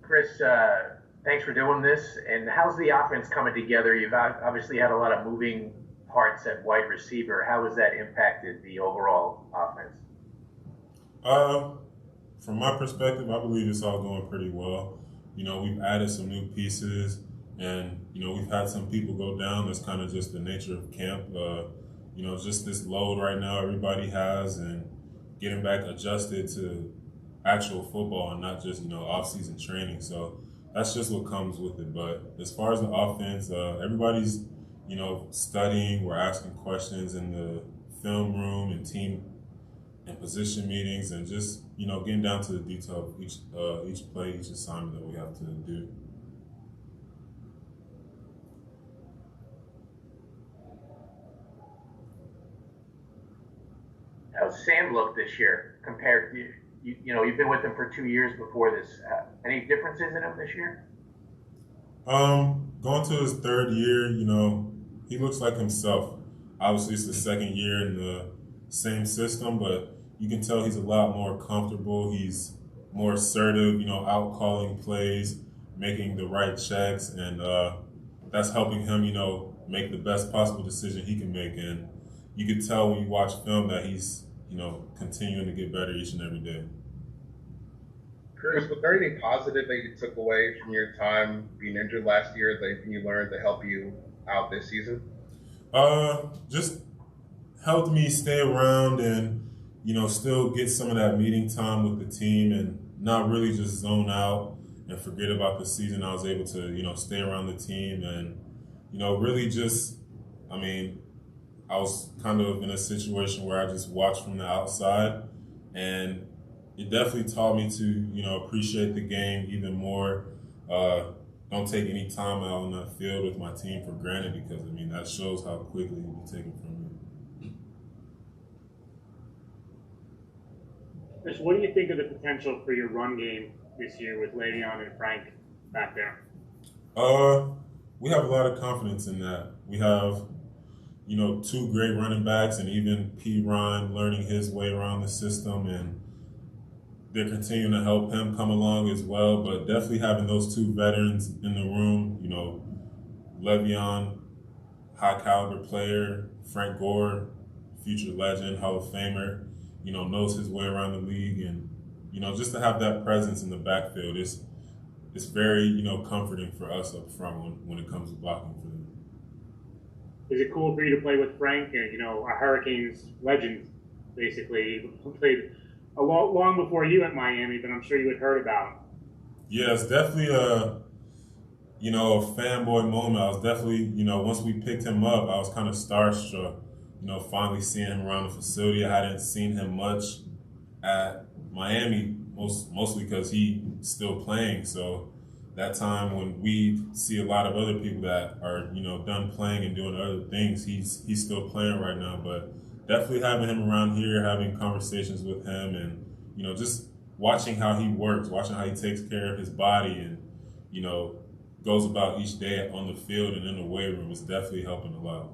Chris, thanks for doing this. And how's the offense coming together? You've obviously had a lot of moving parts at wide receiver. How has that impacted the overall offense? Uh, from my perspective, I believe it's all going pretty well. We've added some new pieces, and we've had some people go down. That's kind of just the nature of camp. Just this load right now everybody has, and getting back adjusted to actual football and not just off-season training. So that's just what comes with it. But as far as the offense, everybody's studying. We're asking questions in the film room and team and position meetings, and just getting down to the detail of each play, each assignment that we have to do. How's Sam look this year compared to you've been with him for 2 years before this. Any differences in him this year? Going to his third year, he looks like himself. Obviously, it's the second year in the same system, but you can tell he's a lot more comfortable. He's more assertive, out calling plays, making the right checks, and that's helping him, make the best possible decision he can make. And you can tell when you watch film that he's, continuing to get better each and every day. Chris, was there anything positive that you took away from your time being injured last year that you learned to help you out this season? Just helped me stay around and, still get some of that meeting time with the team and not really just zone out and forget about the season. I was able to, stay around the team and, really just, I was kind of in a situation where I just watched from the outside, and it definitely taught me to, appreciate the game even more. Don't take any time out on that field with my team for granted, because that shows how quickly it will be taken from you. Chris, what do you think of the potential for your run game this year with Le'Veon and Frank back there? We have a lot of confidence in that. We have, two great running backs, and even P. Ryan learning his way around the system, and they're continuing to help him come along as well. But definitely having those two veterans in the room, Le'Veon, high caliber player, Frank Gore, future legend, Hall of Famer, knows his way around the league, and just to have that presence in the backfield is very comforting for us up front when it comes to blocking for them. Is it cool for you to play with Frank, a Hurricanes legend, basically, who played long before you at Miami, but I'm sure you had heard about him? Yeah, it's definitely a fanboy moment. I was definitely, once we picked him up, I was kind of starstruck, finally seeing him around the facility. I hadn't seen him much at Miami, mostly because he's still playing. So that time when we see a lot of other people that are, done playing and doing other things, he's still playing right now. But definitely having him around here, having conversations with him, and, just watching how he works, watching how he takes care of his body and, goes about each day on the field and in the weight room is definitely helping a lot.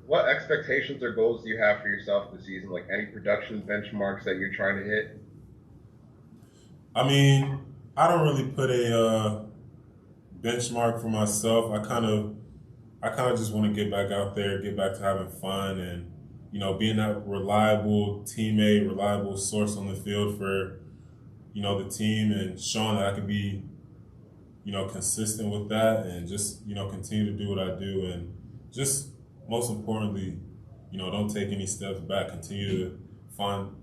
What expectations or goals do you have for yourself this season? Like any production benchmarks that you're trying to hit? I don't really put a benchmark for myself. I kind of just want to get back out there, get back to having fun, and being that reliable teammate, reliable source on the field for the team, and showing that I can be consistent with that, and just continue to do what I do, and just most importantly, don't take any steps back. Continue to find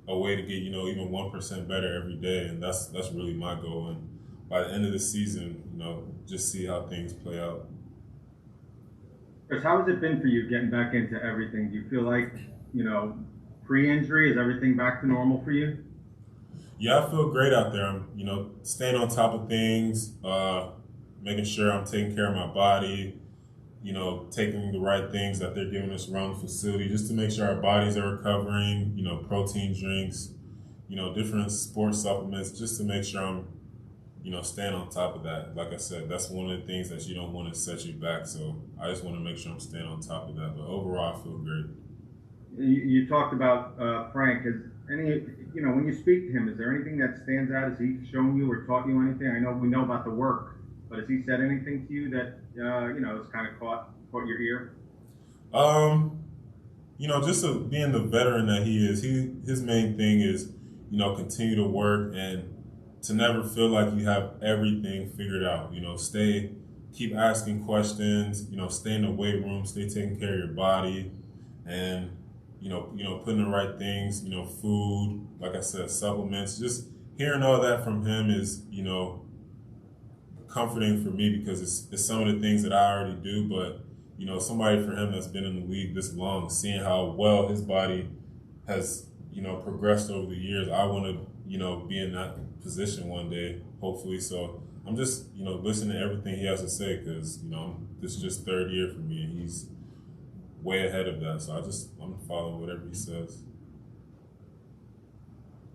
a way to get even 1% better every day, and that's really my goal. And by the end of the season, just see how things play out. Chris, how has it been for you getting back into everything? Do you feel like, pre-injury, is everything back to normal for you? Yeah, I feel great out there. I'm, staying on top of things, making sure I'm taking care of my body, taking the right things that they're giving us around the facility just to make sure our bodies are recovering, protein drinks, different sports supplements, just to make sure I'm, staying on top of that. Like I said, that's one of the things that you don't want to set you back. So I just want to make sure I'm staying on top of that. But overall, I feel great. You talked about Frank. when you speak to him, is there anything that stands out? Has he shown you or taught you anything? I know we know about the work, but has he said anything to you that has kind of caught your ear? Just being the veteran that he is, his main thing is, continue to work and to never feel like you have everything figured out. Keep asking questions. Stay in the weight room, stay taking care of your body, and putting the right things. Food, like I said, supplements. Just hearing all that from him is, comforting for me because it's some of the things that I already do, but somebody for him that's been in the league this long, seeing how well his body has, progressed over the years, I want to, be in that position one day, hopefully. So I'm just, listening to everything he has to say because, this is just third year for me and he's way ahead of that. So I'm following whatever he says.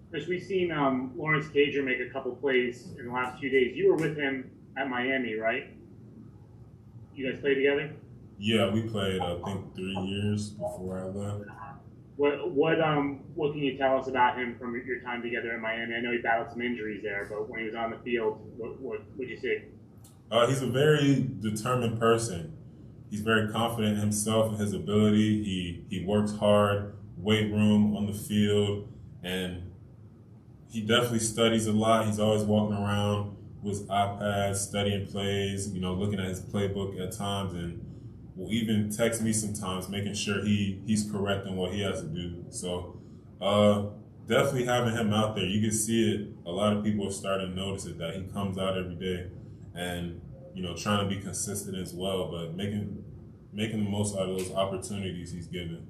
Chris, we've seen Lawrence Cager make a couple plays in the last few days. You were with him at Miami, right? You guys played together? Yeah, we played, I think, 3 years before I left. What can you tell us about him from your time together in Miami? I know he battled some injuries there, but when he was on the field, what would you say? He's a very determined person. He's very confident in himself and his ability. He works hard, weight room, on the field, and he definitely studies a lot. He's always walking around with his iPad, studying plays, looking at his playbook at times, and will even text me sometimes, making sure he's correct in what he has to do. So definitely having him out there, you can see it. A lot of people are starting to notice it, that he comes out every day and, trying to be consistent as well, but making the most out of those opportunities he's given.